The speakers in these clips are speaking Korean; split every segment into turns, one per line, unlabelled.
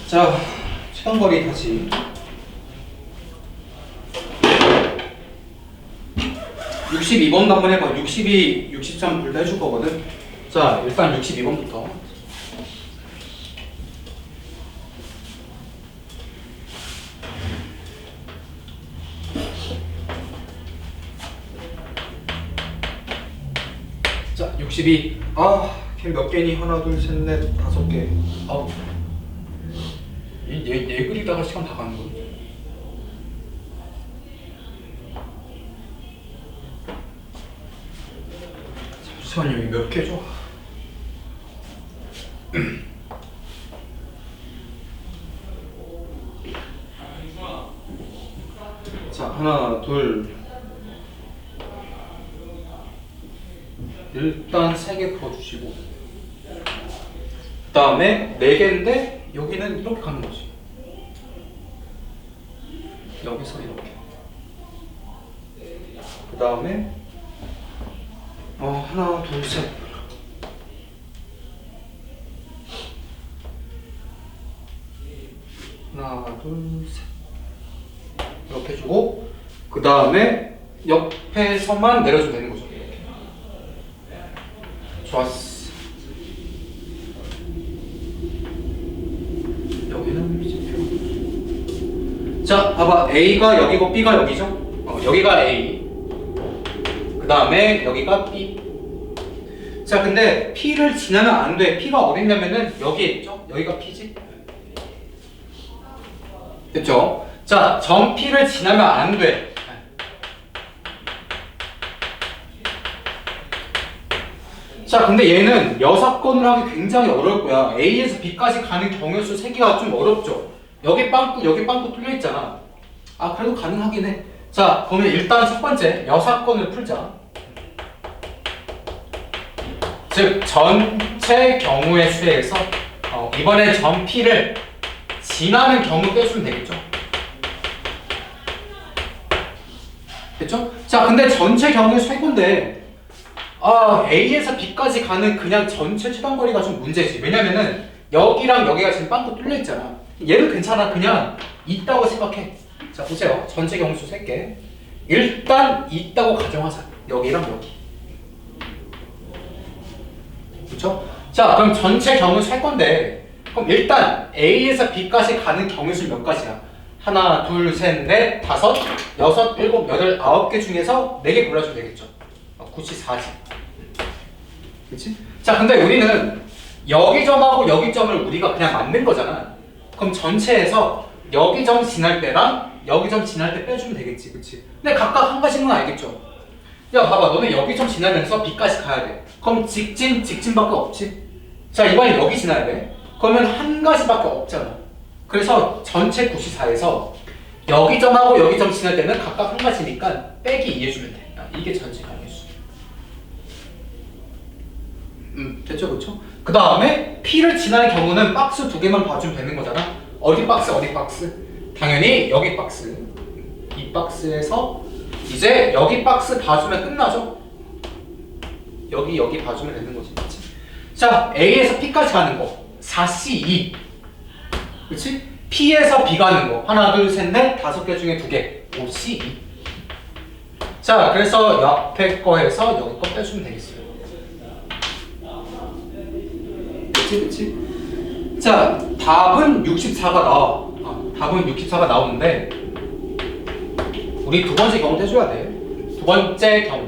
자, 최단거리 다시. 62번도 한번 해봐. 62, 63 둘 다 해줄 거거든. 자, 일단 62번부터. 자, 62. 아, 걔 몇 개니? 하나, 둘, 셋, 넷, 다섯 개. 아우. 얘 그리다가 시간 다 가는 거야. 잠시만요, 여기 몇 개죠? 자, 하나, 둘. 일단 3개 풀어주시고. 그 다음에 4개인데 여기는 이렇게 가는 거지. 여기서 이렇게. 그 다음에 하나, 둘, 셋. 하나, 둘, 셋. 이렇게 해주고, 그 다음에 옆에서만 내려주면 되는 거죠. 이렇게. 좋았어. 여기는 자, 봐봐. A가 여기고 B가 여기죠? 여기가 A. 그 다음에 여기가 B. 자, 근데 P를 지나면 안 돼. P가 어디 있냐면은 여기에 있죠? 여기가 P지? 됐죠? 자, 점 P를 지나면 안 돼. 자, 근데 얘는 여사건을 하기 굉장히 어려울 거야. A에서 B까지 가는 경우수 세기가 좀 어렵죠? 여기 빵꾸 뚫려 있잖아. 아, 그래도 가능하긴 해. 자, 그러면 일단 첫 번째 여사건을 풀자. 즉, 전체 경우의 수에서 이번에 점 P를 지나는 경우 떼주면 되겠죠? 됐죠? 자, 근데 전체 경우의 수 세건데 A에서 B까지 가는 그냥 전체 최단거리가 좀 문제지. 왜냐면은 여기랑 여기가 지금 빵꾸 뚫려 있잖아. 얘는 괜찮아. 그냥 있다고 생각해. 자, 보세요. 전체 경우수 3개. 일단 있다고 가정하자. 여기랑 여기. 그렇죠? 자, 그럼 전체 경우 셀 건데, 그럼 일단 A에서 B까지 가는 경우수 몇 가지야? 하나, 둘, 셋, 넷, 다섯, 여섯, 일곱, 여덟, 9개 중에서 4개 골라주면 되겠죠. 94지. 그치? 자, 근데 우리는 여기 점하고 여기 점을 우리가 그냥 만든 거잖아. 그럼 전체에서 여기 점 지날 때랑 여기 점 지날 때 빼주면 되겠지. 그치? 근데 각각 한 가지는 알겠죠? 야, 봐봐. 너는 여기 점 지나면서 B까지 가야 돼. 그럼 직진밖에 없지? 자, 이번엔 여기 지나야 돼. 그러면 한 가지밖에 없잖아. 그래서 전체 94에서 여기 점하고 여기 점 지날 때는 각각 한 가지니까 빼기 2 해주면 돼. 이게 전체 경우수. 됐죠? 그쵸? 그 다음에 P를 지나는 경우는 박스 2개만 봐주면 되는 거잖아. 어디 박스, 어디 박스? 당연히 여기 박스. 이 박스에서 이제 여기 박스 봐주면 끝나죠? 여기 봐주면 되는 거지. 그치? 자, A에서 P까지 가는 거 4C2. 그치? P에서 B 가는 거 하나, 둘, 셋, 넷, 5개 중에 2개 5C2. 자, 그래서 옆에 거에서 여기 거 빼주면 되겠어요. 그치? 자, 답은 64가 나와. 답은 64가 나오는데 우리 두 번째 경우 해줘야 돼. 두 번째 경우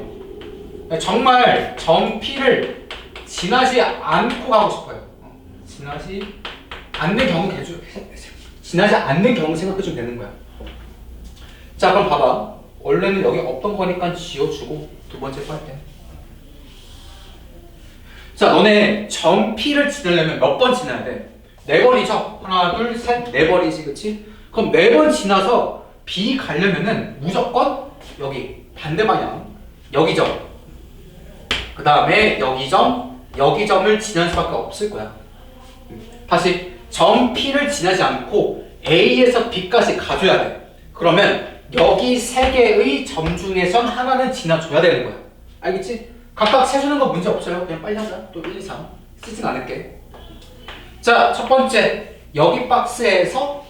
정말 점 P를 지나지 않고 가고 싶어요. 지나지 않는 경우 생각해주면 되는 거야. 자, 그럼 봐봐. 원래는 여기 없던 거니까 지워주고 두 번째 거 할 때. 자, 너네 점 P를 지나려면 몇 번 지나야 돼? 4번이죠? 하나, 둘, 셋, 4번이지, 그치? 그럼 4번 지나서 B 가려면은 무조건 여기 반대 방향, 여기 점, 그 다음에 여기 점을 지날 수밖에 없을 거야. 다시 점 P를 지나지 않고 A에서 B까지 가줘야 돼. 그러면 여기 3개의 점 중에선 하나는 지나줘야 되는 거야. 알겠지? 각각 세주는 거 문제 없어요. 그냥 빨리 하자. 또 1, 2, 3 쓰진 않을게. 자, 첫 번째 여기 박스에서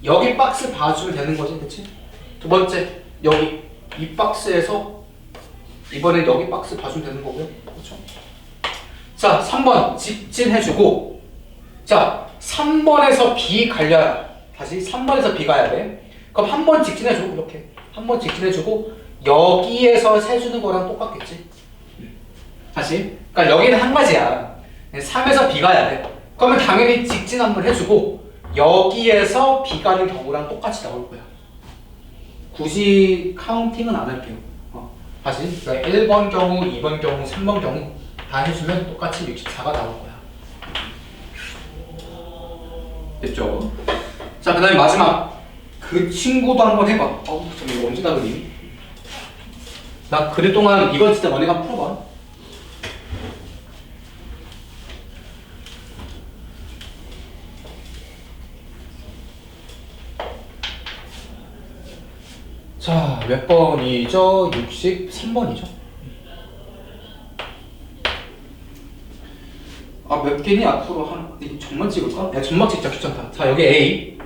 여기 박스 봐주면 되는 거지, 그치? 두 번째 여기 이 박스에서 이번엔 여기 박스 봐주면 되는 거고요, 그렇죠? 자, 3번 직진해주고, 자 3번에서 B 갈려야, 다시 3번에서 B 가야 돼. 그럼 한 번 직진해주고, 이렇게 한 번 직진해주고 여기에서 세주는 거랑 똑같겠지? 다시, 그러니까 여기는 한 가지야. 3에서 B 가야 돼. 그러면 당연히 직진 한번 해주고 여기에서 B 가는 경우랑 똑같이 나올 거야. 굳이 카운팅은 안 할게요. 다시, 그러니까 1번 경우, 2번 경우, 3번 경우 다 해주면 똑같이 64가 나올 거야. 됐죠? 자, 그 다음에 마지막 그 친구도 한번 해봐. 저 이거 언제 다 그림? 나 그릴 동안 이건 진짜 너네가 풀어봐. 자, 몇 번이죠? 63번이죠? 아, 몇 개니? 앞으로 이거 점만 찍을까? 야, 점막 찍자, 귀찮다. 자, 여기 A.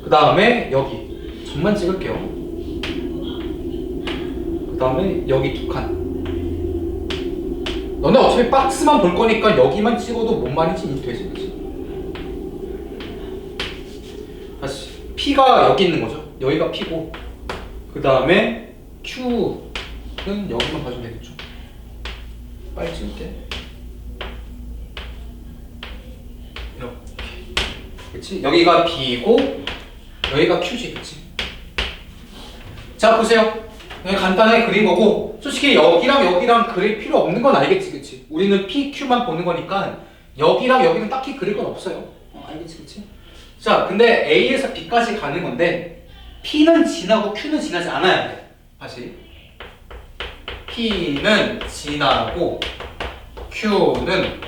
그 다음에 여기 점만 찍을게요. 그 다음에 여기 두 칸. 너네 어차피 박스만 볼 거니까 여기만 찍어도 뭔 말인지 되지, 그치? 다시 P가 여기 있는 거죠. 여기가 P고, 그 다음에 Q는 여기만 봐주면 되겠죠. 빨리 찍을게. 이렇게, 그치? 여기가 B고 여기가 Q지, 그치? 자, 보세요. 여기 간단하게 그린 거고, 솔직히 여기랑 여기랑 그릴 필요 없는 건 알겠지, 그치? 우리는 P, Q만 보는 거니까 여기랑 여기는 딱히 그릴 건 없어요. 알겠지, 그치? 자, 근데 A에서 B까지 가는 건데 P는 지나고 Q는 지나지 않아야 돼. 다시, P는 지나고 Q는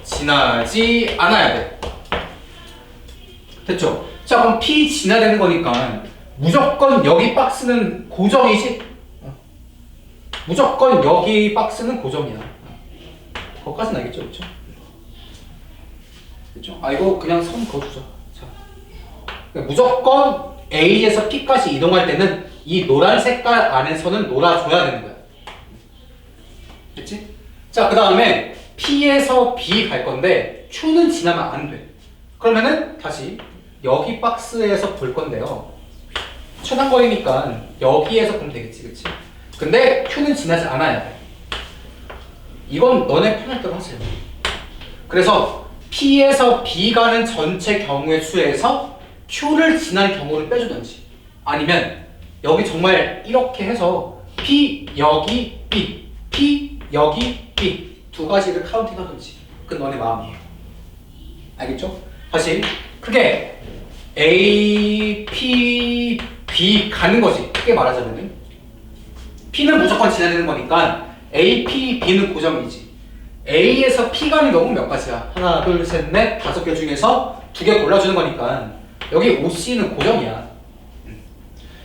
지나지 않아야 돼. 됐죠? 자, 그럼 P 지나야 되는 거니까 무조건 여기 박스는 고정이지? 무조건 여기 박스는 고정이야. 거기까지는 알겠죠? 그렇죠? 됐죠? 아, 이거 그냥 선 그어두자. 자, 그러니까 무조건 A에서 P까지 이동할 때는 이 노란 색깔 안에서는 놀아줘야 되는 거야. 됐지? 자, 그 다음에 P에서 B 갈 건데 Q는 지나면 안 돼. 그러면은 다시 여기 박스에서 볼 건데요. 최단거리니까 여기에서 보면 되겠지, 그치? 근데 Q는 지나지 않아야 돼. 이건 너네 편할 대로 하세요. 그래서 P에서 B 가는 전체 경우의 수에서 Q를 지난 경우를 빼주든지, 아니면 여기 정말 이렇게 해서 P 여기 B, P 여기 B 두 가지를 카운팅 하든지, 그건 너네 마음이에요. 알겠죠? 다시 크게 A, P, B 가는 거지. 크게 말하자면은 P는 무조건 지나야 되는 거니까 A, P, B는 고정이지. A에서 P 가는 경우 몇 가지야? 하나, 둘, 셋, 넷, 5개 중에서 2개 골라주는 거니까 여기 OC는 고정이야.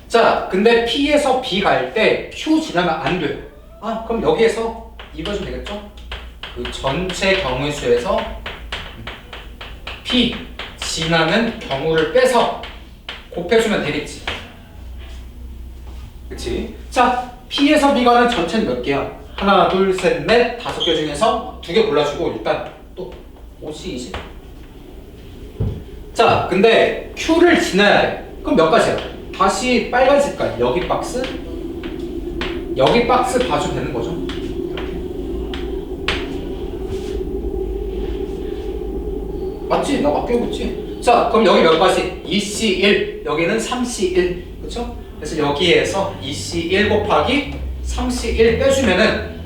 자, 근데 P에서 B 갈 때 Q 지나면 안 돼. 아, 그럼 여기에서 이거 좀 되겠죠? 그 전체 경우의 수에서 P 지나는 경우를 빼서 곱해주면 되겠지. 그치? 자, P에서 B 가는 전체는 몇 개야? 하나, 둘, 셋, 넷, 5개 중에서 2개 골라주고 일단 또 OC 20. 자, 근데 Q를 지나야 돼. 그럼 몇 가지야? 다시 빨간 색깔 여기 박스 봐주면 되는 거죠. 맞지? 나 맞게 해봤지? 자, 그럼 여기 몇 가지? 2C1, 여기는 3C1, 그쵸? 그래서 여기에서 2C1 곱하기 3C1 빼주면은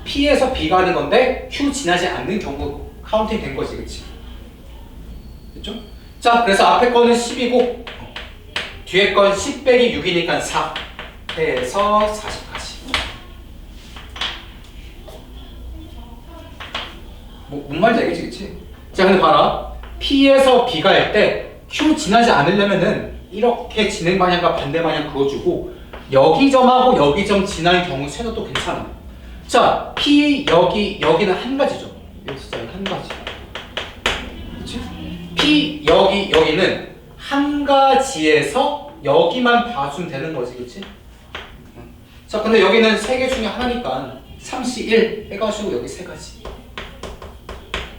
P에서 B 가는 건데 Q 지나지 않는 경우 카운팅 된 거지, 그치? 됐죠? 자, 그래서 앞에 거는 10이고 뒤에 건 10 빼기 6이니까 4 해서 40까지. 뭔 말인지 알겠지, 그치? 자, 근데 봐라. P에서 B 갈 때 Q 지나지 않으려면은 이렇게 진행 방향과 반대 방향 그어주고 여기 점하고 여기 점 지나는 경우 세도도 괜찮아. 자, P 여기는 한 가지죠. 여기 진짜 한 가지. 그렇지? P 여기는 한 가지에서 여기만 봐주면 되는 거지, 그렇지? 자, 근데 여기는 세 개 중에 하나니까 3C 1 해가지고 여기 세 가지.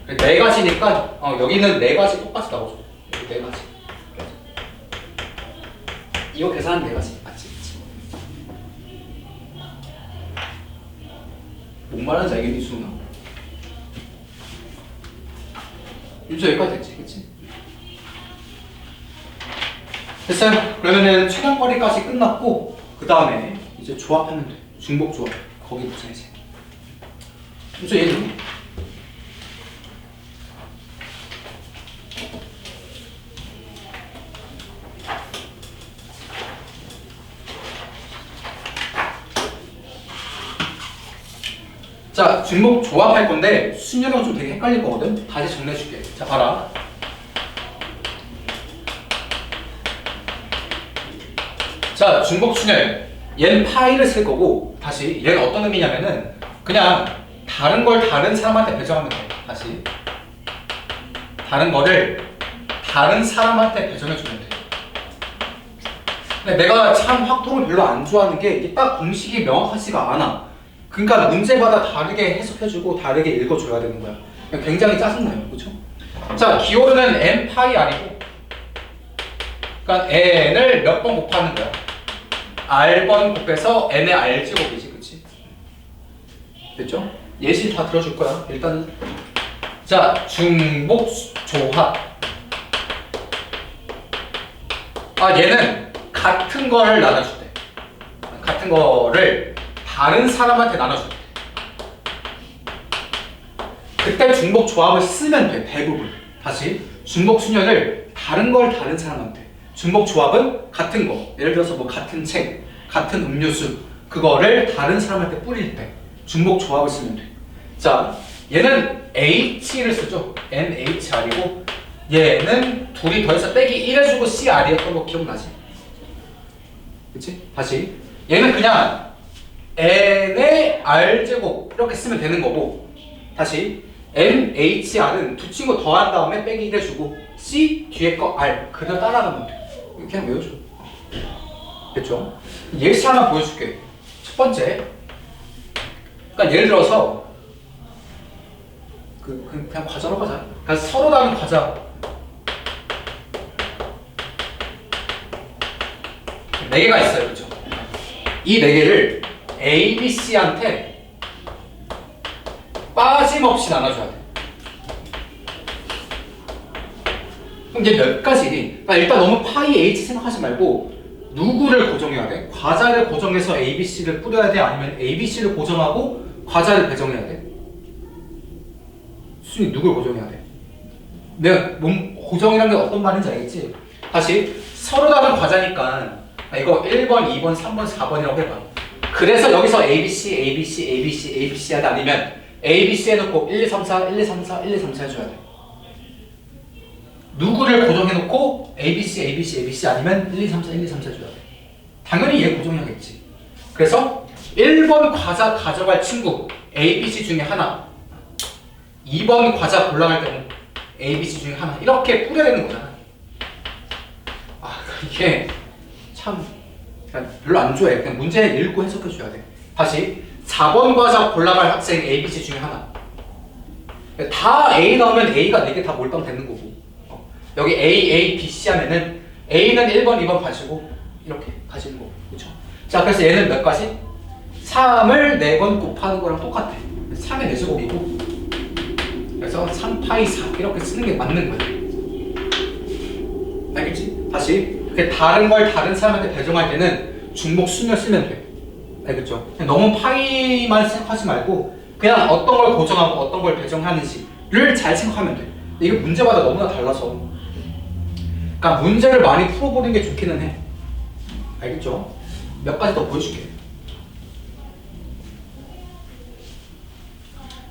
네 가지니까 여기는 네 가지 똑같이 나오죠. 여기 네 가지. 이거 계산하면 네 가지. 맞지? 뭔 말하는지 알겠니, 수능아? 윤서 여기까지 됐지, 그치? 됐어요. 그러면은 최단거리까지 끝났고 그 다음에 이제 조합하면 돼. 중복 조합. 거기 보자 이제. 윤서 얘는 자, 중복 조합할 건데 순열이랑 좀 되게 헷갈릴 거거든. 다시 정리해줄게. 자, 봐라. 자, 중복 순열. 얘는 파이를 쓸 거고 다시 얘는 어떤 의미냐면은 그냥 다른 걸 다른 사람한테 배정하면 돼. 다시 다른 거를 다른 사람한테 배정해주면 돼. 근데 내가 참 확통을 별로 안 좋아하는 게 이게 딱 공식이 명확하지가 않아. 그러니까 문제마다 다르게 해석해주고 다르게 읽어줘야 되는 거야. 굉장히 짜증나요, 그렇죠? 자, 기호는 n 파이 아니고, 그러니까 n을 몇 번 곱하는 거야. r번 곱해서 n의 r제곱이지, 그렇지? 됐죠? 예시 다 들어줄 거야. 일단은 자, 중복 조합. 얘는 같은 거를 나눠줄 때, 같은 거를 다른 사람한테 나눠줄 때, 그때 중복 조합을 쓰면 돼. 대부분. 다시 중복 순열을 다른 걸 다른 사람한테. 중복 조합은 같은 거. 예를 들어서 뭐 같은 책, 같은 음료수, 그거를 다른 사람한테 뿌릴 때 중복 조합을 쓰면 돼. 자, 얘는 H를 쓰죠. NHR이고 얘는 둘이 더해서 빼기 1 해주고 CR이었던 거 기억나지? 그치? 다시 얘는 그냥 n의 r제곱 이렇게 쓰면 되는 거고, 다시 NHR은 두 친구 더한 다음에 빼기 1 해주고 C 뒤에 거 R 그대로 따라가면 돼. 그냥 외워줘. 됐죠? 예시 하나 보여줄게. 첫 번째, 그러니까 예를 들어서 그냥 과자로 가자. 그러니까 서로 다른 과자. 네 개가 있어요, 그렇죠? 이 네 개를 A, B, C한테 빠짐없이 나눠줘야 돼. 그럼 이제 몇 가지? 그러니까 일단 너무 파이 H 생각하지 말고 누구를 고정해야 돼? 과자를 고정해서 A, B, C를 뿌려야 돼? 아니면 A, B, C를 고정하고 과자를 배정해야 돼? 순위 누굴 고정해야 돼? 내가 고정이란 게 어떤 말인지 알겠지? 다시 서로 다른 과자니까 이거 1번, 2번, 3번, 4번이라고 해봐. 그래서 여기서 ABC, ABC, ABC, ABC 하다 아니면 ABC 해놓고 1, 2, 3, 4, 1, 2, 3, 4, 1, 2, 3, 4 해줘야 돼. 누구를 고정해놓고 ABC, ABC, ABC 아니면 1, 2, 3, 4, 1, 2, 3, 4 해줘야 돼. 당연히 얘 고정해야겠지. 그래서 1번 과자 가져갈 친구 ABC 중에 하나, 2번 과자 골라갈 때는 ABC 중에 하나, 이렇게 뿌려야 되는 거잖아. 이게 참 별로 안 좋아해. 그냥 문제 읽고 해석해줘야 돼. 다시 4번 과자 골라갈 학생 ABC 중에 하나. 다 A 나오면 A가 4개 다 몰빵 되는 거고, 여기 A, B, C 하면은 A는 1번, 2번 가지고 이렇게 가지는 거고, 그쵸? 자, 그래서 얘는 몇 가지? 3을 4번 곱하는 거랑 똑같아. 3의 4제곱이고, 그래서 3파이 4 이렇게 쓰는 게 맞는 거야. 알겠지? 다시 다른 걸 다른 사람한테 배정할 때는 중복 순열 쓰면 돼. 알겠죠? 너무 파이만 생각하지 말고 그냥 어떤 걸 고정하고 어떤 걸 배정하는지를 잘 생각하면 돼. 이게 문제마다 너무나 달라서, 그러니까 문제를 많이 풀어보는 게 좋기는 해. 알겠죠? 몇 가지 더 보여줄게.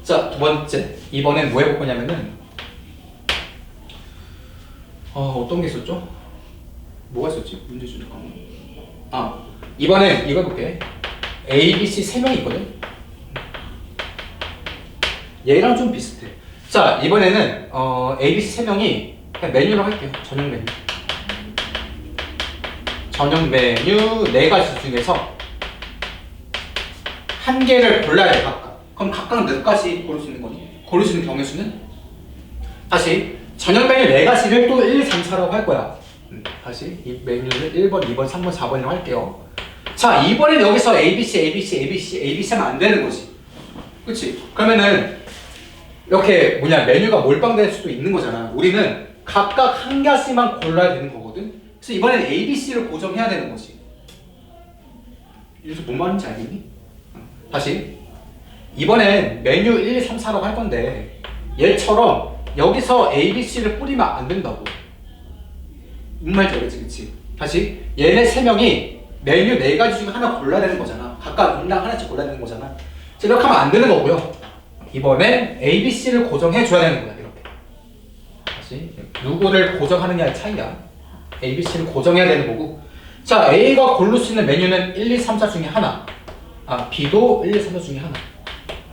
자, 두 번째. 이번엔 뭐 해볼 거냐면은 어떤 게 있었죠? 뭐가 있었지? 문제 주는 거. 이번엔 이거 볼게. A, B, C 3명이 있거든. 얘랑 좀 비슷해. 자, 이번에는 A, B, C 3명이 그냥 메뉴로 할게요. 전용 메뉴. 전용 메뉴 4가지 중에서 한 개를 골라야 돼, 각각. 그럼 각각 몇 가지 고를 수 있는 거니? 고를 수 있는 경우의 수는? 다시 전용 메뉴 4가지를 또 1, 2, 3, 4라고 할 거야. 다시 이 메뉴를 1번, 2번, 3번, 4번이라고 할게요. 자, 이번엔 여기서 ABC, ABC, ABC, ABC 하면 안 되는 거지. 그치? 그러면은 이렇게 메뉴가 몰빵될 수도 있는 거잖아. 우리는 각각 한 가지만 골라야 되는 거거든. 그래서 이번엔 ABC를 고정해야 되는 거지. 여기서 뭔 말인지 알겠니? 다시 이번엔 메뉴 1, 2, 3, 4라고 할 건데 얘처럼 여기서 ABC를 뿌리면 안 된다고. 무슨 말인지 알겠지? 그치? 다시 얘네 3명이 메뉴 4가지 중에 하나 골라야 되는 거잖아. 각각 인당 하나씩 골라야 되는 거잖아. 이렇게 하면 안 되는 거고요. 이번엔 ABC를 고정해 줘야 되는 거야. 이렇게. 다시 누구를 고정하느냐의 차이야. ABC를 고정해야 되는 거고. 자, A가 고를 수 있는 메뉴는 1, 2, 3, 4 중에 하나. B도 1, 2, 3, 4 중에 하나.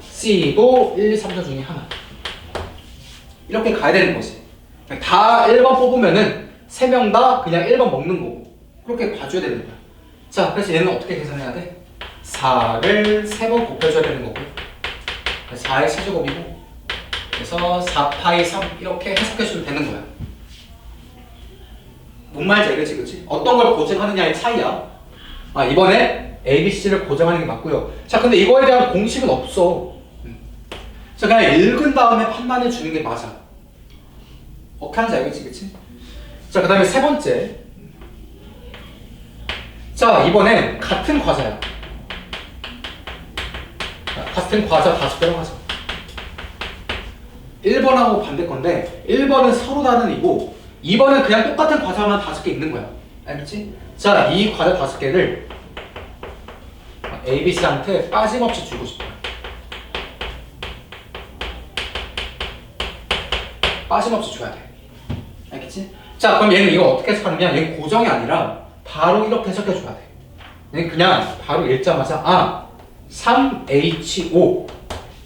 C도 1, 2, 3, 4 중에 하나. 이렇게 가야 되는 거지. 다 1번 뽑으면은 3명 다 그냥 1번 먹는 거고. 그렇게 봐줘야 되는 거야. 자, 그래서 얘는 어떻게 계산해야 돼? 4를 3번 곱해줘야 되는 거고. 4의 세제곱이고. 그래서 4파이 3 이렇게 해석해주면 되는 거야. 뭔 말인지 알겠지? 그치? 어떤 걸 고정하느냐의 차이야. 이번에 ABC를 고정하는 게 맞고요. 자, 근데 이거에 대한 공식은 없어. 자, 그냥 읽은 다음에 판단해 주는 게 맞아. 어떻게 하는지 알겠지? 그치? 자, 그 다음에 세 번째. 자, 이번엔 같은 과자야. 같은 과자 5개라고 하자. 1번하고 반대 건데 1번은 서로 다른 이고 2번은 그냥 똑같은 과자만 5개 있는 거야. 알겠지? 자, 이 과자 5개를 A, B, C한테 빠짐없이 주고 싶어. 빠짐없이 줘야 돼. 알겠지? 자, 그럼 얘는 이거 어떻게 해석하느냐? 얘는 고정이 아니라 바로 이렇게 해석해 줘야 돼. 얘는 그냥 바로 읽자마자 3H5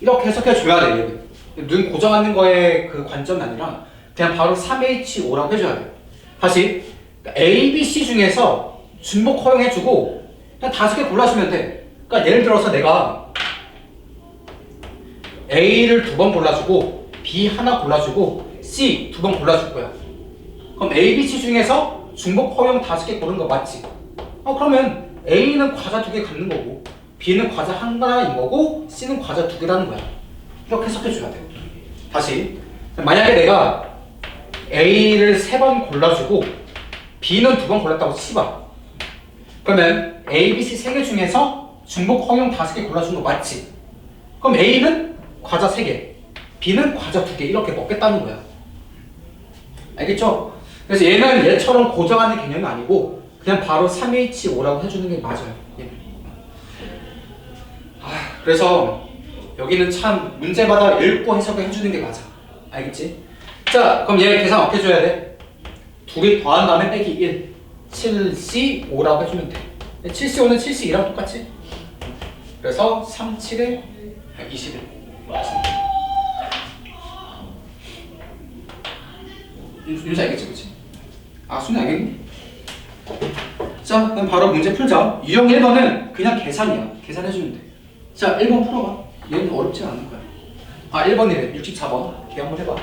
이렇게 해석해 줘야 돼. 얘는. 눈 고정하는 거에 그 관점이 아니라 그냥 바로 3H5라고 해줘야 돼. 다시 A, B, C 중에서 중복 허용해주고 그냥 5개 골라주면 돼. 그러니까 예를 들어서 내가 A를 2번 골라주고 B 하나 골라주고 C 2번 골라줄 거야. 그럼 A, B, C 중에서 중복 허용 5개 고른 거 맞지? 그러면 A는 과자 2개 갖는 거고 B는 과자 하나인 거고 C는 과자 2개라는 거야. 이렇게 해석해줘야 돼. 다시 만약에 내가 A를 3번 골라주고 B는 2번 골랐다고 치봐. 그러면 A, B, C 3개 중에서 중복 허용 5개 골라준 거 맞지? 그럼 A는 과자 3개, B는 과자 2개 이렇게 먹겠다는 거야. 알겠죠? 그래서 얘는 얘처럼 고정하는 개념이 아니고 그냥 바로 3H5라고 해주는 게 맞아요. 그래서 여기는 참 문제마다 읽고 해석을 해주는 게 맞아. 알겠지? 자, 그럼 얘 계산 어떻게 해줘야 돼? 2개 더한 다음에 빼기 1 7C5라고 해주면 돼. 7C5는 7C2랑 똑같지? 그래서 3, 7에 21 맞습니다. 윤수 알겠지? 그치? 순이 알겠니? 자, 그럼 바로 문제 풀자. 유형 1번은 그냥 계산이야. 계산해주면 돼. 자, 1번 풀어봐. 얘는 어렵지 않은 거야. 1번이래. 64번. 걔 한번 해봐.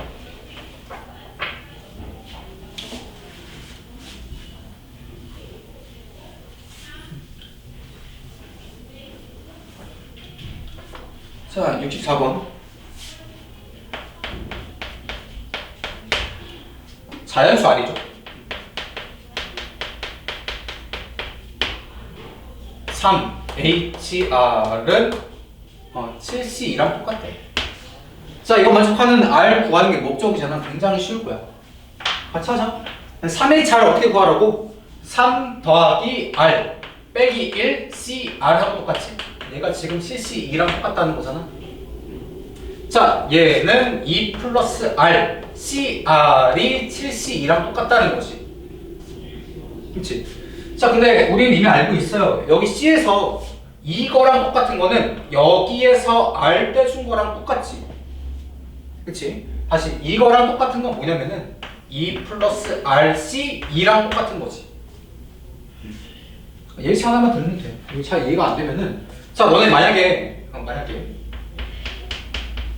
자, 64번. 자연수 아니죠? 3HR은 7C2랑 똑같대. 자, 이거 만족하는 R 구하는 게 목적이잖아. 굉장히 쉬울 거야. 같이 하자. 3HR 어떻게 구하라고? 3 더하기 R 빼기 1 CR하고 똑같지? 얘가 지금 7C2랑 똑같다는 거잖아. 자, 얘는 2 플러스 R CR이 7C2랑 똑같다는 거지. 그치? 자, 근데 우리는 이미 알고 있어요. 여기 C에서 이거랑 똑같은 거는 여기에서 R 빼준 거랑 똑같지. 그치? 다시 이거랑 똑같은 건 뭐냐면은 2 플러스 RC 2랑 똑같은 거지. 예시 하나만 들으면 돼. 이거 잘 이해가 안 되면은 자, 너네 만약에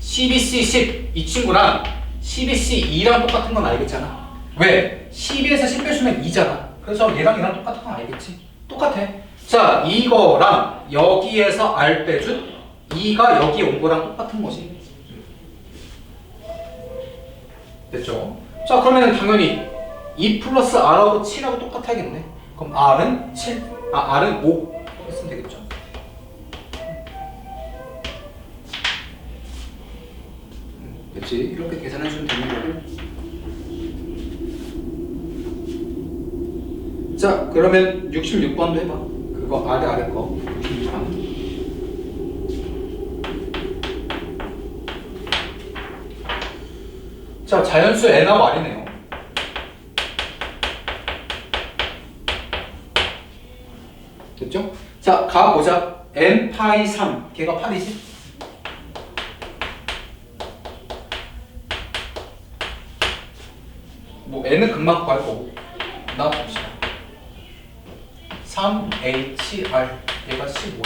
12C 10 이 친구랑 12C 2랑 똑같은 건 알겠잖아. 왜? 12에서 10 빼주면 2잖아. 그래서 얘랑 얘랑 똑같은 건 알겠지? 똑같아. 자, 이거랑 여기에서 R 빼준 2가 여기 온 거랑 똑같은 거지. 됐죠? 자, 그러면 당연히 2 플러스 R하고 7하고 똑같아야겠네. 그럼 R은 7, R은 5 했으면 되겠죠? 됐지? 이렇게 계산해주면 되는 거고. 자, 그러면 66번도 해봐. 그거 아래 거 66번. 자, 자연수 n하고 r이네요. 됐죠? 자, 가보자. n 파이 3 걔가 8이지? 뭐 n은 금방 구할 거고. 나 봅시다. 3HR 얘가 15.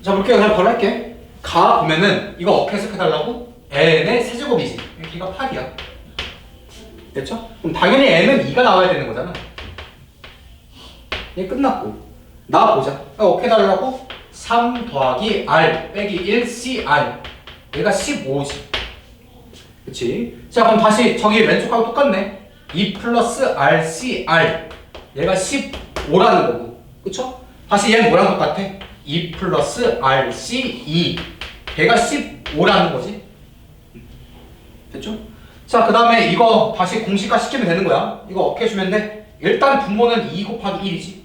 자, 볼게요. 그냥 바로 할게. 가 보면은 이거 어떻게 해석해달라고? n의 세제곱이지. 여기가 8이야. 됐죠? 그럼 당연히 n은 2가 나와야 되는 거잖아. 얘 끝났고. 나 보자. 어떻게 달라고? 3 더하기 r 빼기 1cr. 얘가 15지. 그치? 자, 그럼 다시 저기 왼쪽하고 똑같네. 2 플러스 rcr. 얘가 15라는 거고. 그쵸? 다시 얘는 뭐랑 똑같아? 2 플러스 rc2. 걔가 15라는 거지. 됐죠? 자, 그 다음에 이거 다시 공식화 시키면 되는 거야. 이거 어떻게 해주면 돼? 일단 분모는 2 곱하기 1이지.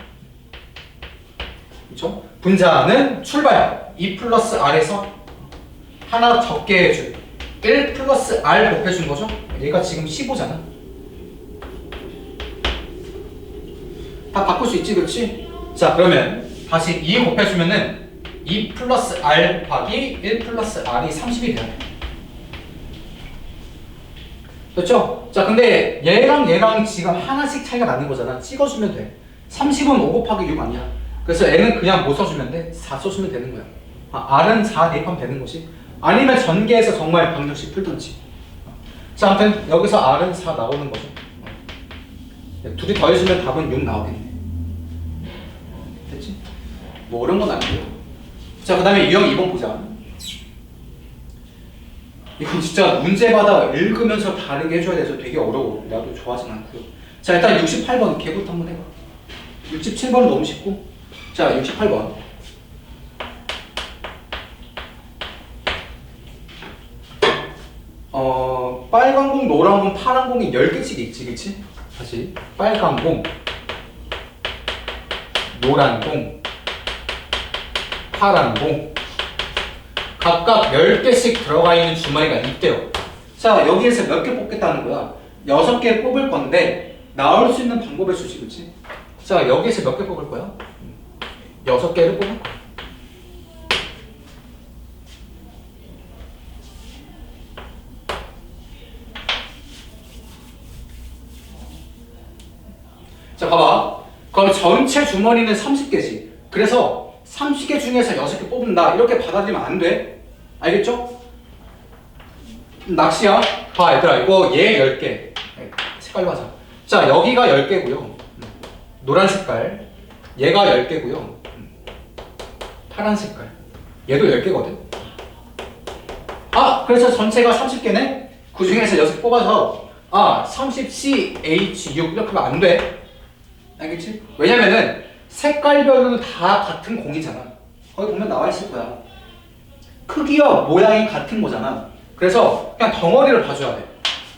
그쵸? 분자는 출발 2 플러스 r에서 하나 적게 해준 1 플러스 r 곱해준 거죠? 얘가 지금 15잖아. 다 바꿀 수 있지, 그렇지? 자, 그러면 다시 2 곱해주면은 2 플러스 r 곱하기 1 플러스 r이 30이 돼야 돼. 됐죠? 자, 근데 얘랑 지금 하나씩 차이가 나는 거잖아. 찍어주면 돼. 30은 5 곱하기 6 아니야. 그래서 n은 그냥 뭐 써주면 돼? 4 써주면 되는 거야. r은 4 대입하면 되는 거지. 아니면 전개해서 정말 방정식 풀던지. 자, 아무튼 여기서 r은 4 나오는 거죠. 둘이 더해주면 답은 6 나오겠네. 됐지? 뭐 어려운 건 아니고요. 자, 그 다음에 유형 2번 보자. 이건 진짜 문제마다 읽으면서 다르게 해줘야 돼서 되게 어려워. 나도 좋아하진 않고요. 자, 일단 68번 걔부터 한번 해봐. 67번은 너무 쉽고. 자, 68번. 빨간 공, 노란 공, 파란 공이 10개씩 있지, 그치? 다시. 빨간 공, 노란 공, 파란 공. 각각 10개씩 들어가 있는 주머니가 있대요. 자, 여기에서 몇 개 뽑겠다는 거야? 6개 뽑을 건데 나올 수 있는 방법의 수지, 그치? 자, 여기에서 몇 개 뽑을 거야? 6개를 뽑을 거야. 자, 봐봐. 그럼 전체 주머니는 30개지. 그래서 30개 중에서 6개 뽑는다. 이렇게 받아들이면 안 돼. 알겠죠? 낚시야. 봐, 얘들아. 이거 얘 10개. 색깔로 하자. 자, 여기가 10개고요. 노란 색깔. 얘가 10개고요. 파란 색깔. 얘도 10개거든. 아, 그래서 전체가 30개네? 그 중에서 6개 뽑아서 30CH6 이렇게 하면 안 돼. 알겠지? 왜냐면은 색깔별로 다 같은 공이잖아. 거기 보면 나와 있을 거야. 크기와 모양이 같은 거잖아. 그래서 그냥 덩어리를 봐줘야 돼.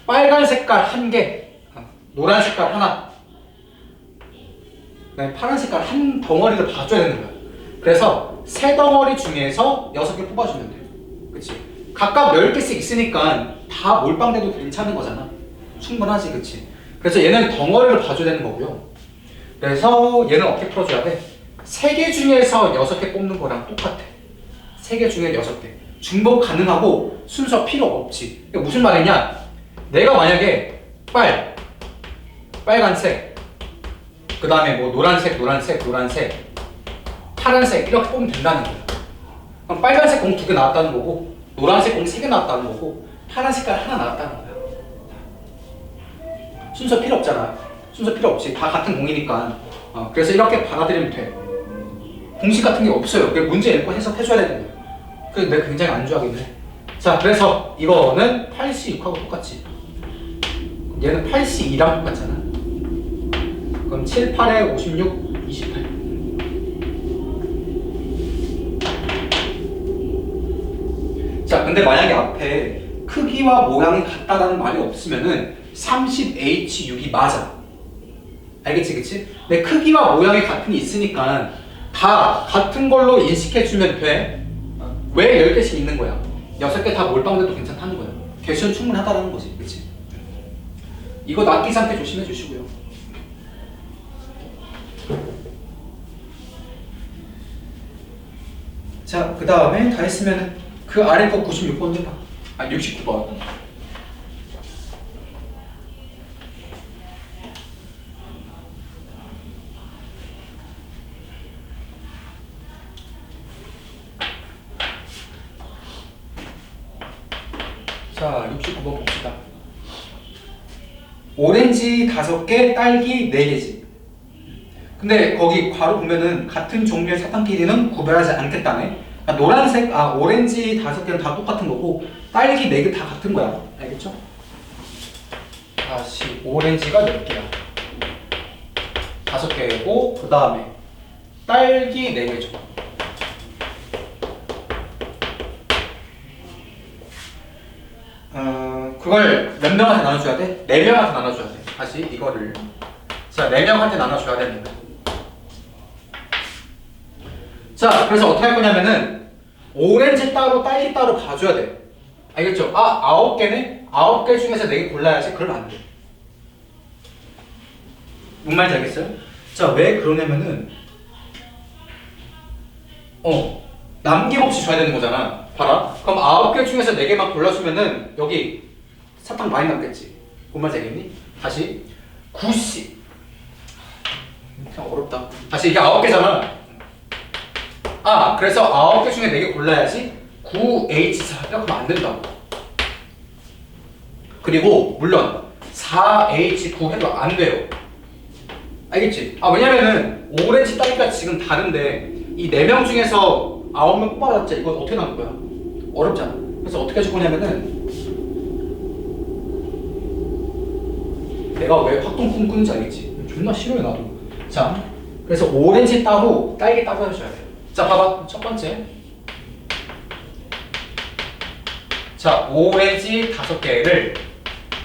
빨간 색깔 1개, 노란 색깔 하나. 그다음에 파란 색깔 한 덩어리를 봐줘야 되는 거야. 그래서 세 덩어리 중에서 6개 뽑아주면 돼. 그치? 각각 10개씩 있으니까 다 몰빵돼도 괜찮은 거잖아. 충분하지, 그치? 그래서 얘는 덩어리를 봐줘야 되는 거고요. 그래서 얘는 어떻게 풀어줘야 돼? 3개 중에서 6개 뽑는 거랑 똑같아. 3개 중에 6개. 중복 가능하고 순서 필요 없지. 이게 무슨 말이냐? 내가 만약에 빨간색, 그 다음에 뭐 노란색, 파란색 이렇게 뽑으면 된다는 거야. 그럼 빨간색 공 2개 나왔다는 거고, 노란색 공 3개 나왔다는 거고, 파란 색깔 하나 나왔다는 거야. 순서 필요 없잖아. 순서 필요 없이 다 같은 공이니까. 그래서 이렇게 받아들이면 돼. 공식 같은 게 없어요. 문제 읽고 해석해줘야 되는 거야. 그래서 내가 굉장히 안 좋아하긴 해. 자, 그래서 이거는 8C6하고 똑같지. 얘는 8C2랑 똑같잖아. 그럼 7, 8에 56, 28. 자, 근데 만약에 앞에 크기와 모양이 같다라는 말이 없으면은 30H6이 맞아. 알겠지, 그치? 근데 크기와 모양이 같은 게 있으니까 다 같은 걸로 인식해주면 돼. 왜 10개씩 있는 거야? 6개 다 몰빵돼도 괜찮다는 거야. 개수는 충분하다라는 거지, 그치? 이거 낚이지 않게 조심해 주시고요. 자, 그 다음에 다 했으면 그 아래 거 96번 해봐. 69번. 자, 69번 봅시다. 오렌지 5개, 딸기 4개지. 근데 거기 괄호 보면은 같은 종류의 사탕끼리는 구별하지 않겠다네. 그러니까 오렌지 5개는 다 똑같은 거고, 딸기 4개 다 같은 거야. 알겠죠? 다시, 오렌지가 4개야. 5개고, 그 다음에 딸기 4개죠. 그걸 몇 명한테 나눠줘야 돼? 4명한테 나눠줘야 돼. 다시 이거를. 자, 4명한테 나눠줘야 됩니다. 자, 그래서 어떻게 할 거냐면은 오렌지 따로 딸기 따로 봐줘야 돼. 알겠죠? 9개네? 9개 중에서 4개 골라야지. 그러면 안 돼. 뭔 말인지 알겠어요? 자, 왜 그러냐면은 남김없이 줘야 되는 거잖아. 봐라. 그럼 9개 중에서 4개만 골라주면은 여기 사탕 많이 남겠지. 뭔 말인지 알겠니? 다시 9C. 참 어렵다. 다시 이게 9개잖아. 그래서 9개 중에 4개 골라야지. 9H4 이렇게 하면 안 된다고. 그리고 물론 4H9 해도 안 돼요. 알겠지? 왜냐면은 오렌지 딸기가 지금 다른데 이 4명 중에서 9명 뽑아봤자 이건 어떻게 나올 거야? 어렵잖아. 그래서 어떻게 해줄 거냐면은 내가 왜 확동 꿈꾸는지 알겠지? 존나 싫어요 나도. 자, 그래서 오렌지 따로 딸기 따로 해줘야 돼. 자, 봐봐. 첫 번째. 자, 오렌지 5개를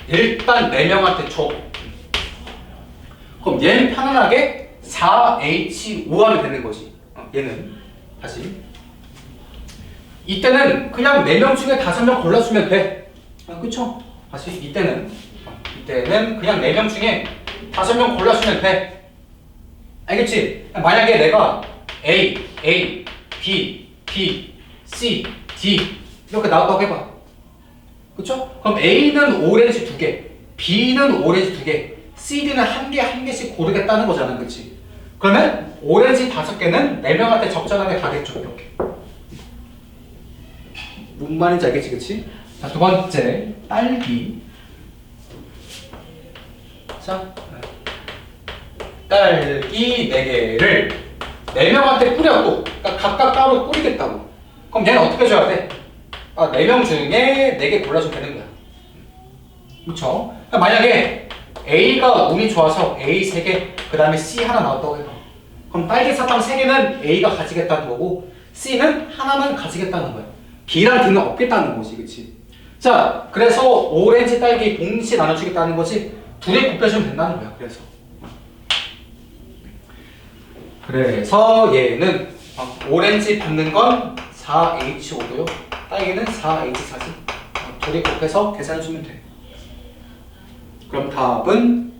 일단 4명한테 줘. 그럼 얘는 편안하게 4H5 하면 되는 거지. 얘는 다시. 이때는 그냥 4명 중에 5명 골라주면 돼. 그쵸? 다시 이때는 그냥 4명 중에 5명 골라주면 돼. 알겠지? 만약에 내가 A, B, C, D 이렇게 나왔다고 해봐. 그쵸? 그럼 A는 오렌지 2개, B는 오렌지 2개, CD는 한 개씩 고르겠다는 거잖아. 그치? 그러면 오렌지 5개는 4명한테 적절하게 가겠죠. 이렇게. 뭔 말인지 알겠지? 그치? 자, 두 번째, 딸기. 자, 딸기 4개를 4명한테 뿌렸고, 그러니까 각각 따로 뿌리겠다고. 그럼 얘는 어떻게 줘야 돼? 4명 중에 4개 골라주면 되는 거야. 그쵸? 그러니까 만약에 A가 운이 좋아서 A 3개, 그 다음에 C 하나 나왔다고 해봐. 그럼 딸기 사탕 3개는 A가 가지겠다는 거고, C는 하나만 가지겠다는 거야. B랑 D는 없겠다는 거지, 그치? 자, 그래서 오렌지, 딸기 동시에 나눠주겠다는 거지, 둘이 곱해주면 된다는 거야, 그래서. 그래서 얘는 오렌지 받는 건 4H5고요. 딸기는 4H4지. 둘이 곱해서 계산해주면 돼. 그럼 답은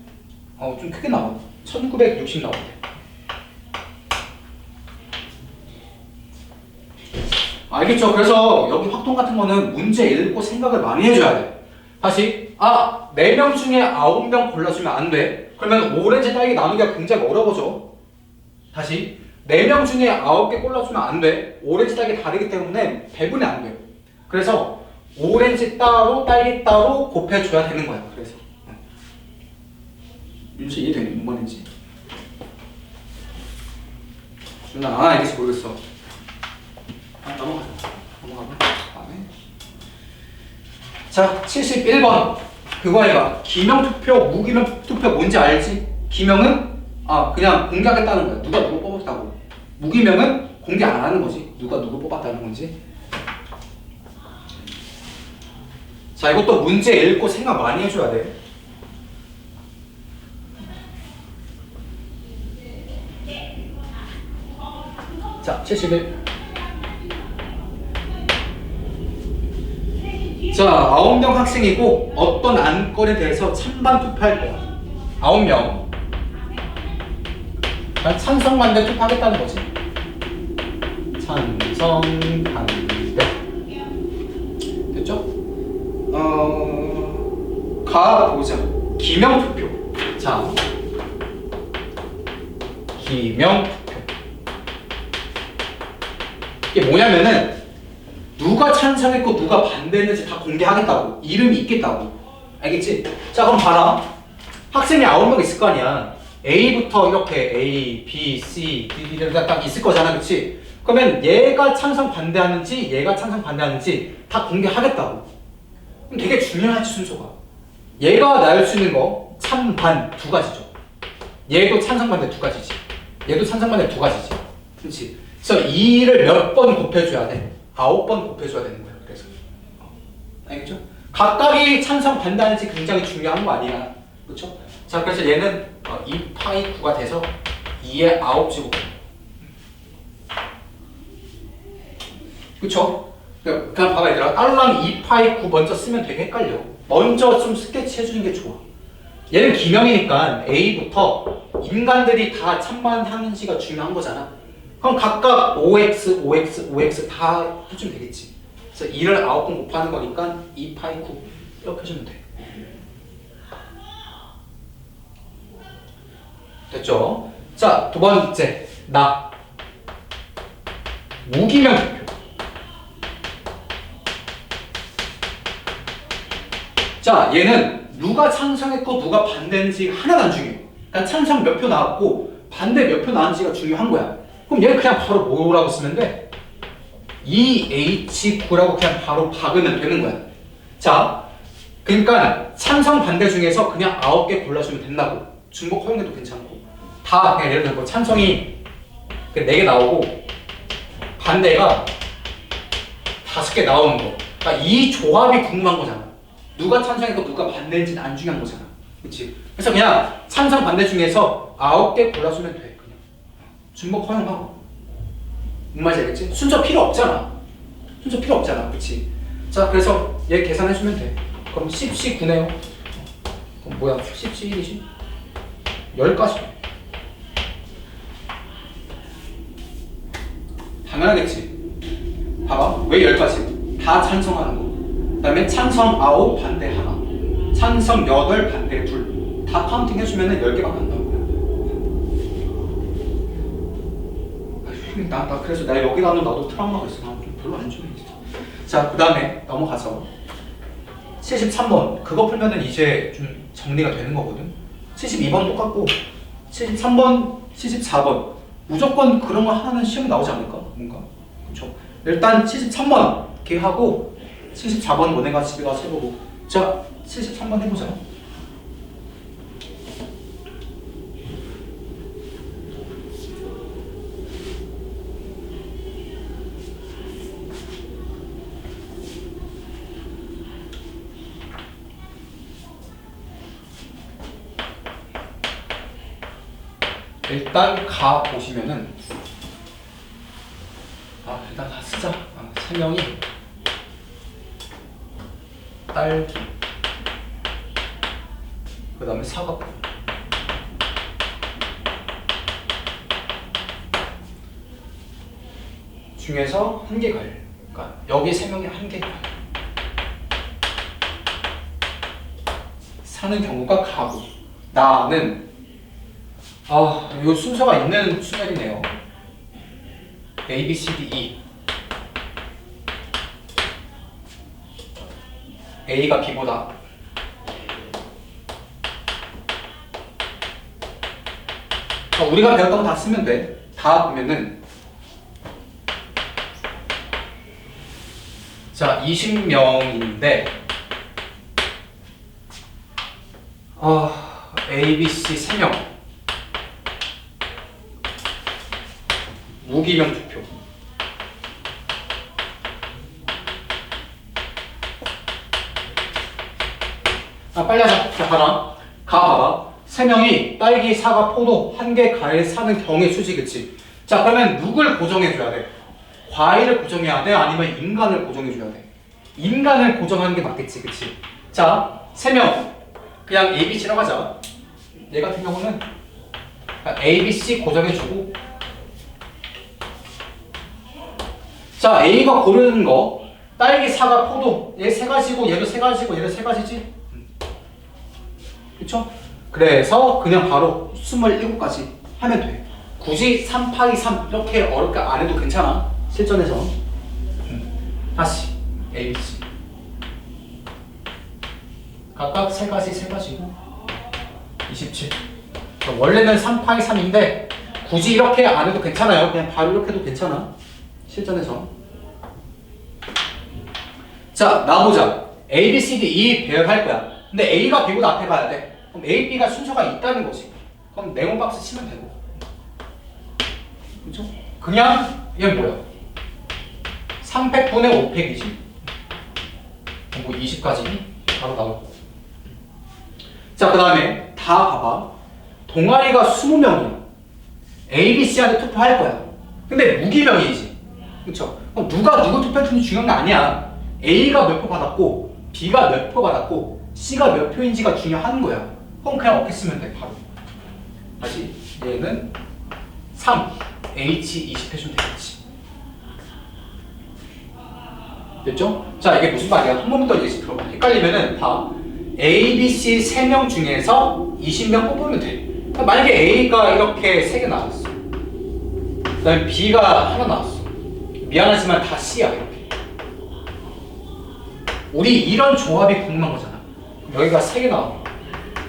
좀 크게 나와. 1960 나오는데. 알겠죠? 그래서 여기 확동 같은 거는 문제 읽고 생각을 많이 해줘야 돼. 다시 4명 중에 9명 골라주면 안 돼. 그러면 오렌지 딸기 나누기가 굉장히 어려워져. 다시 4명 중에 9개 골라주면 안 돼. 오렌지 딸기 다르기 때문에 배분이 안 돼요. 그래서 오렌지 따로 딸기 따로 곱해줘야 되는 거야. 그래서 윤수 이해되니? 뭔 말인지? 준아 알겠어 모르겠어. 넘어가자. 자, 71번. 그거 해봐. 기명투표, 무기명투표 뭔지 알지? 기명은 그냥 공개하겠다는 거야. 누가 누구 뽑았다고. 무기명은 공개 안 하는 거지. 누가 누구 뽑았다는 건지. 자, 이것도 문제 읽고 생각 많이 해줘야 돼. 자, 71. 자, 9명 학생이고 어떤 안건에 대해서 찬반 투표할 거야. 9명. 찬성 반대 투표하겠다는 거지. 찬성 반대. 됐죠? 가보자. 기명 투표. 자, 기명 투표. 이게 뭐냐면은 누가 찬성했고 누가 반대했는지 다 공개하겠다고. 이름이 있겠다고. 알겠지? 자, 그럼 봐라. 학생이 9명 있을 거 아니야. A부터 이렇게 A, B, C, D, D 딱 있을 거잖아. 그치? 그러면 얘가 찬성 반대하는지 얘가 찬성 반대하는지 다 공개하겠다고. 그럼 되게 중요하지 순서가. 얘가 나올 수 있는 거 찬반 두 가지죠. 얘도 찬성 반대 두 가지지. 얘도 찬성 반대 두 가지지. 그렇지? 그래서 2를 몇 번 곱해줘야 돼? 9번 곱해줘야 되는 거야. 그래서 알겠죠? 각각이 찬성 반대하는지 굉장히 중요한 거 아니야. 그렇죠? 자, 그래서 얘는 2파이 9가 돼서 2의 9제곱. 그쵸? 그냥 봐봐 얘들아. 딸랑 2파이 9 먼저 쓰면 되게 헷갈려. 먼저 좀 스케치 해주는 게 좋아. 얘는 기명이니까 A부터 인간들이 다 찬반하는지가 중요한 거잖아. 그럼 각각 5x, 5x, 5x 다 해주면 되겠지. 그래서 2를 9번 곱하는 거니까 2파이 9 이렇게 해주면 돼. 됐죠? 자, 두 번째. 나. 무기명 투표. 자, 얘는 누가 찬성했고 누가 반대했는지 하나도 안 중요해. 그러니까 찬성 몇 표 나왔고 반대 몇 표 나왔는지가 중요한 거야. 그럼 얘는 그냥 바로 뭐라고 쓰면 돼? 2H9라고 그냥 바로 박으면 되는 거야. 자, 그러니까 찬성 반대 중에서 그냥 9개 골라주면 된다고. 중복 허용해도 괜찮고. 다 그냥 예를 들어 찬성이 4개 나오고 반대가 5개 나오는 거. 그러니까 이 조합이 궁금한 거잖아. 누가 찬성했고 누가 반대인지는 안 중요한 거잖아. 그렇지? 그래서 그냥 찬성 반대 중에서 9개 골라주면 돼. 그냥 중복 허용하고. 뭔 말인지 알겠지? 순서 필요 없잖아. 순서 필요 없잖아. 그렇지? 자, 그래서 얘 계산해주면 돼. 그럼 10시 9네요. 그럼 뭐야? 10시 1이지? 10가지. 당연하겠지. 봐봐. 왜 10가지? 다 찬성하는 거. 그 다음에 찬성 9, 반대 하나. 찬성 8, 반대 2. 다 카운팅 해주면 10개밖에 안 나오는 거야. 나 그래서 내가 여기 가면 나도 트라우마가 있어. 나 좀 별로 안 좋아해. 자, 그 다음에 넘어가서 73번. 그거 풀면은 이제 좀 정리가 되는 거거든. 72번 똑같고 73번, 74번. 무조건 그런 거 하나는 시험에 나오지 않을까? 뭔가. 그쵸? 일단 73번 이렇게 하고 74번 너네가 집에 가서 해보고. 자, 73번 해보자. 일단 가 보시면은 일단 다 쓰자. 세 명이 딸기, 그 다음에 사과 중에서 한 개 갈. 그러니까 여기 세 명이 한 개 갈. 사는 경우가 가고, 나는 이 순서가 있는 수열이네요. A, B, C, D, E. A가 B보다 우리가 배웠던 거 다 쓰면 돼. 다 보면은 자 20명인데 A, B, C 3명 무기명 투표. 빨리 하자. 자, 봐봐. 3명이 딸기, 사과, 포도, 한 개 과일 사는 경우의 수지, 그치? 자, 그러면 누굴 고정해줘야 돼? 과일을 고정해야 돼? 아니면 인간을 고정해줘야 돼? 인간을 고정하는 게 맞겠지, 그치? 자, 3명. 그냥 A, B, C라고 하자. 얘 같은 경우는 A, B, C 고정해주고, 자, A가 고르는 거 딸기, 사과, 포도 얘 세 가지고 얘도 세 가지고 얘도 세 가지지? 그쵸? 그래서 그냥 바로 27가지 하면 돼. 굳이 3, 8, 2, 3 이렇게 어렵게 안 해도 괜찮아. 실전에서. 다시 A, B, C 각각 세 가지고 27. 원래는 3, 8, 2, 3인데 굳이 이렇게 안 해도 괜찮아요. 그냥 바로 이렇게 해도 괜찮아. 실전에서. 자, 나보자. A, B, C, D, E 배열할 거야. 근데 A가 B보다 앞에 가야 돼. 그럼 A, B가 순서가 있다는 거지. 그럼 네모 박스 치면 되고. 그렇죠? 그냥 얘 뭐야? 300분의 5팩이지. 뭐 20까지 바로 나오고. 자, 그 다음에 다 봐봐. 동아리가 20명이야. A, B, C한테 투표할 거야. 근데 무기명이지. 그쵸? 그럼 누가 누구 투표했는지 중요한 게 아니야. A가 몇 표 받았고 B가 몇 표 받았고 C가 몇 표인지가 중요한 거야. 그럼 그냥 어떻게 쓰면 돼? 바로 다시 얘는 3 H 20 해주면 되겠지. 됐죠? 자, 이게 무슨 말이야? 한 번만 더 얘기 들어봐. 헷갈리면은 봐. A, B, C 3명 중에서 20명 뽑으면 돼. 만약에 A가 이렇게 3개 나왔어. 그 다음에 B가 하나 나왔어. 미안하지만 다 C야. 이렇게. 우리 이런 조합이 궁금한 거잖아. 여기가 3개 나와.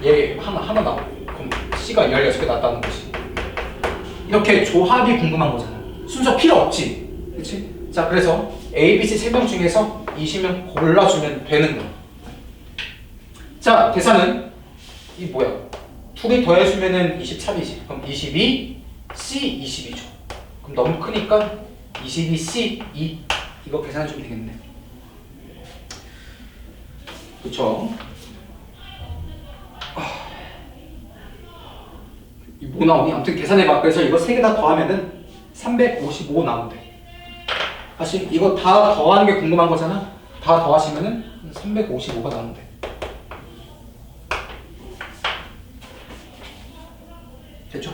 얘 하나 나와. 그럼 C가 16개 나왔다는 거지. 이렇게 조합이 궁금한 거잖아. 순서 필요 없지. 그치? 자, 그래서 A, B, C 3명 중에서 20명 골라주면 되는 거야. 자, 계산은 이 뭐야? 둘이 더해주면은 23이지. 그럼 22, C 22죠. 그럼 너무 크니까 22, C 2 이거 계산해주면 되겠네. 그쵸? 뭐 나오니? 아무튼 계산해봐. 그래서 이거 3개 다 더하면은 355 나오면 돼. 다시 이거 다 더하는 게 궁금한 거잖아. 다 더하시면은 355가 나오면 돼. 됐죠?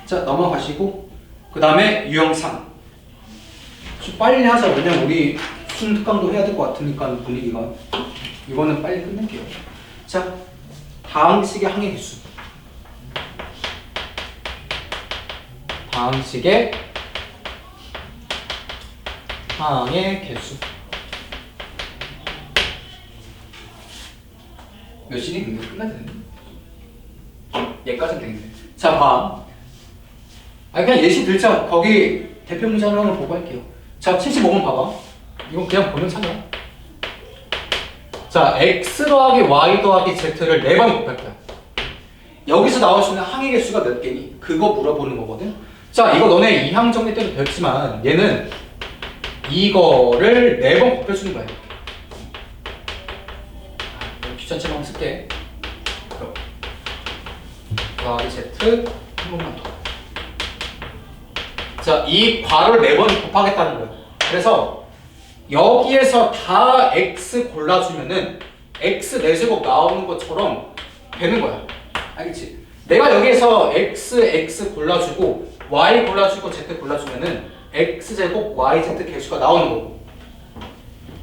자, 넘어가시고 그 다음에 유형상. 좀 빨리 하자. 왜냐면 우리 수능 특강도 해야 될 것 같으니까 분위기가. 이거는 빨리 끝낼게요. 자, 다항식의 항의 개수. 다항식의 항의 개수. 몇 시니? 근데 끝나야 되는데. 얘까지는 되겠네. 자, 봐. 그냥 예시 들자. 거기 대표 문장을 한번 보고 할게요. 자, 75번 봐봐. 이건 그냥 보면 찾아. 자, x 더하기 y 더하기 z를 4번 곱할 거야. 여기서 나올 수 있는 항의 개수가 몇 개니? 그거 물어보는 거거든. 자, 이거 너네 2항 정리 때도 배웠지만 얘는 이거를 4번 곱해주는 거야. 귀찮지만 한번 쓸게. 더하기 Z 한 번만 더. 자, 이 괄호를 4번 곱하겠다는 거야. 그래서 여기에서 다 x 골라주면은 x 4제곱 나오는 것처럼 되는 거야. 알겠지? 내가 여기에서 x 골라주고 y 골라주고 z 골라주면은 x제곱 yz 개수가 나오는 거고.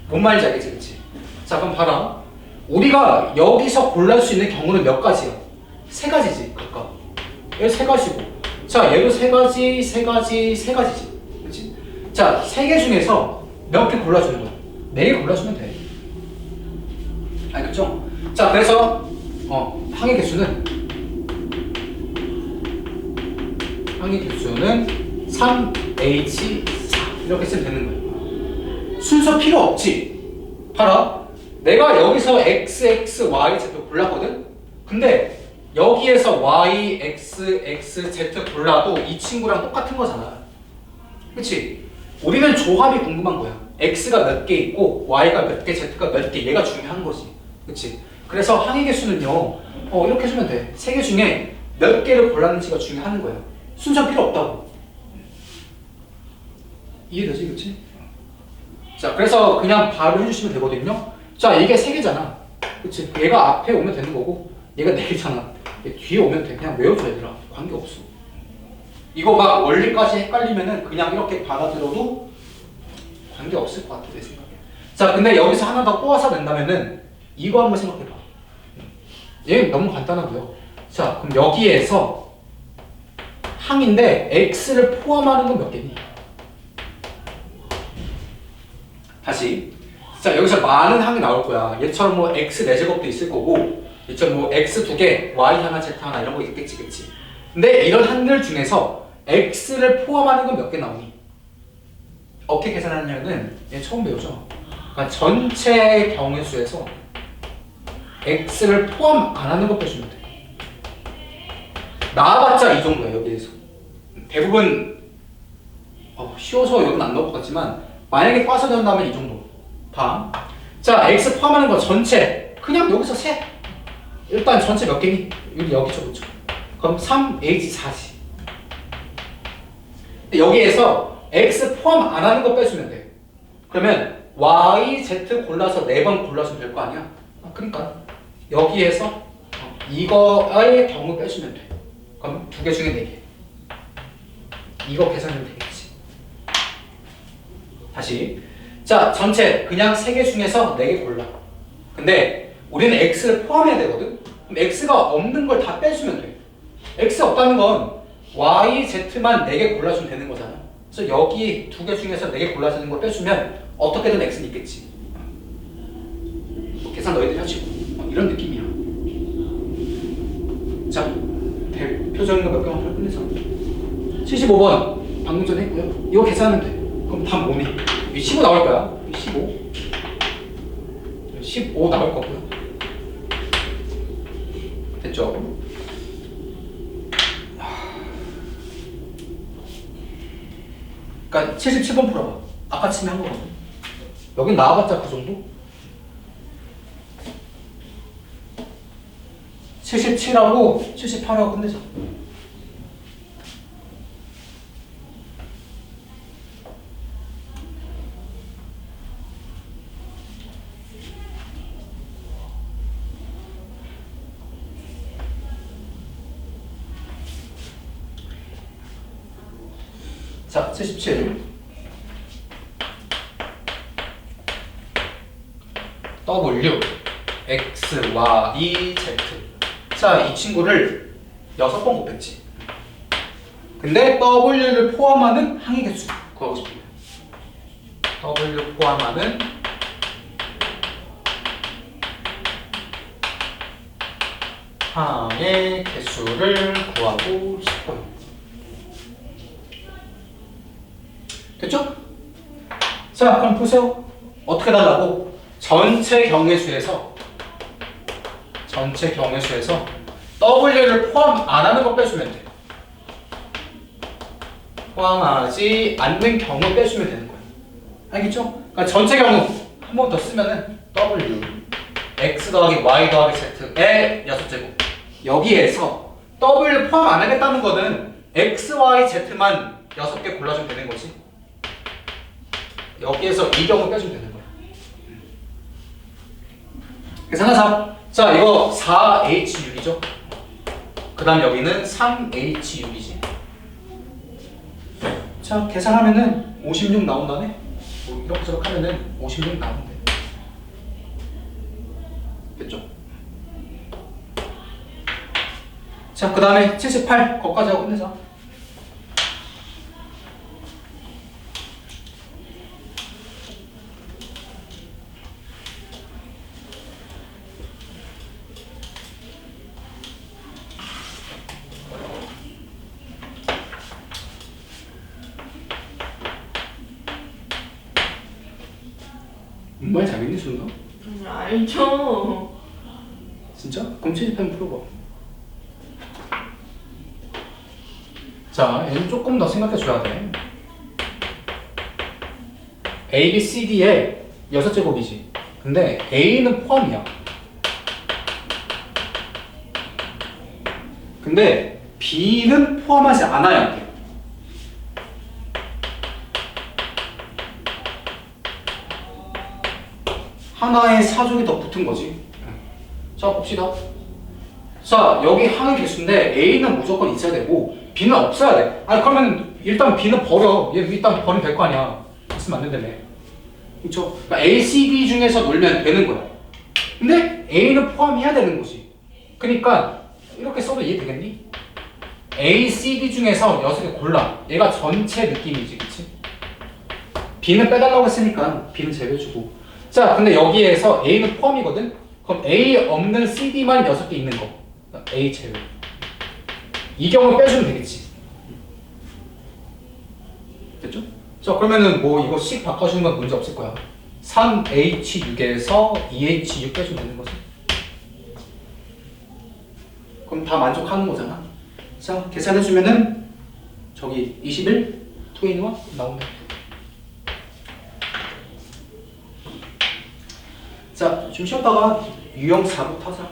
뭔 말인지 알겠지? 그치? 자, 그럼 봐라. 우리가 여기서 골랄 수 있는 경우는 몇 가지야? 3가지지. 그러니까 얘 3가지고, 자 얘도 3가지, 3가지, 3가지지. 그치? 자, 3개 중에서 몇 개 골라주는 거야? 4개 골라주면 돼. 알겠죠? 자, 그래서 항의 개수는 3H4 이렇게 쓰면 되는 거야. 순서 필요 없지. 봐라. 내가 여기서 x, y, z 골랐거든? 근데 여기에서 y, x, z 골라도 이 친구랑 똑같은 거잖아. 그치? 우리는 조합이 궁금한 거야. x가 몇 개 있고 y가 몇 개, z가 몇 개, 얘가 중요한 거지. 그치? 그래서 항의 개수는요, 이렇게 해주면 돼. 3개 중에 몇 개를 골랐는지가 중요한 거야. 순서 필요 없다고. 이해되지? 그치? 자, 그래서 그냥 바로 해주시면 되거든요. 자, 이게 3개잖아. 그치? 얘가 앞에 오면 되는 거고, 얘가 4개잖아. 얘 뒤에 오면 돼. 그냥 외워줘, 얘들아. 관계없어. 이거 막 원리까지 헷갈리면은 그냥 이렇게 받아들여도 관계없을 것 같아, 내 생각에. 자, 근데 여기서 하나 더 꼬아서 낸다면은 이거 한번 생각해봐. 얘는 너무 간단하고요. 자, 그럼 여기에서 항인데 x를 포함하는 건 몇 개니? 다시. 자, 여기서 많은 항이 나올 거야. 얘처럼 뭐 x 4제곱도 있을 거고, 얘처럼 뭐 x 2개, y 하나, z 하나 이런 거 있겠지, 그치? 근데 이런 항들 중에서 x를 포함하는 건 몇 개 나오니? 어떻게 계산하냐면은 얘 처음 배우죠? 그러니까 전체 경우수에서 x를 포함 안 하는 거 빼주면 돼. 나와봤자 이 정도야, 여기에서. 대부분 쉬워서 여기는 안 나올 것 같지만 만약에 꽈서 된다면 이 정도. 봐. 자, x 포함하는 거 전체 그냥 여기서 세. 일단 전체 몇 개니? 여기 적었죠. 그럼 3H4지. 여기에서 x 포함 안 하는 거 빼주면 돼. 그러면 y, z 골라서 4번 골라주면 될 거 아니야? 그러니까 여기에서 이거의 경우 빼주면 돼. 그럼 2개 중에 4개. 이거 계산하면 되겠지. 다시. 자, 전체 그냥 3개 중에서 4개 골라. 근데 우리는 x를 포함해야 되거든? 그럼 x가 없는 걸 다 빼주면 돼. x 없다는 건 y, z만 4개 골라주면 되는 거잖아. 그래서 여기 2개 중에서 4개 골라주는 걸 빼주면 어떻게든 x는 있겠지. 뭐 계산 너희들이 하시고. 이런 느낌이야. 자, 대표적인 거 몇 개만 더 끝내자. 75번 방금 전에 했고요. 이거 계산하면 돼. 그럼 답 뭐니? 15 나올 거야. 15 나올 거고요. 됐죠? 그러니까 77번 풀어봐. 아까 치면 한 거거든. 여긴 나와봤자 그 정도? 77하고 78하고 끝내자. 자, 77 W X, Y, Z. 자, 이 친구를 6번 곱했지. 근데 W를 포함하는 항의 개수 구하고 싶어요. W 포함하는 항의 개수를 구하고 싶어요. 됐죠? 자, 그럼 보세요. 어떻게 달라고? 전체 경계수에서 W를 포함 안 하는 거 빼주면 돼. 포함하지 않는 경우 빼주면 되는 거야. 알겠죠? 그러니까 전체 경우 한 번 더 쓰면은 W X 더하기 Y 더하기 Z의 6제곱. 여기에서 더블 포함 안 하겠다는 거는 x, y, z만 6개 골라주면 되는 거지. 여기에서 이 경우 빼주면 되는 거야. 계산하자. 자, 이거 4H6이죠. 그 다음 여기는 3H6이지. 자, 계산하면은 56 나온다네. 뭐 이렇게 저렇게 하면은 56 나온대. 됐죠? 자, 그 다음에 78 거기까지 하고 끝내자. 정말 잘했니, 순서?
알죠.
진짜? 그럼 70편 풀어봐. 자, 얘는 조금 더 생각해줘야 돼. A, B, C, D의 6제곱이지. 근데 A는 포함이야. 근데 B는 포함하지 않아야 돼. 하나의 사족이 더 붙은 거지. 자, 봅시다. 자, 여기 항의 개수인데 A는 무조건 있어야 되고 B는 없어야 돼. 아니, 그러면 일단 B는 버려. 얘 일단 버리면 될 거 아니야. 있으면 안 된다며. 그쵸? 그러니까 A, C, D 중에서 놀면 되는 거야. 근데 A는 포함해야 되는 거지. 그러니까 이렇게 써도 이해되겠니? A, C, D 중에서 6개 골라. 얘가 전체 느낌이지, 그치? B는 빼달라고 했으니까 B는 제외해주고. 자, 근데 여기에서 A는 포함이거든? 그럼 A 없는 CD만 6개 있는 거. A 제외. 이 경우 빼주면 되겠지. 됐죠? 자, 그러면은 뭐 이거 식 바꿔주는 건 문제 없을 거야. 3H6에서 2H6 빼주면 되는 거지. 그럼 다 만족하는 거잖아. 자, 계산해주면은 저기 21, 2N와 나온다. 자, 좀 쉬었다가 유형 4부터 하자.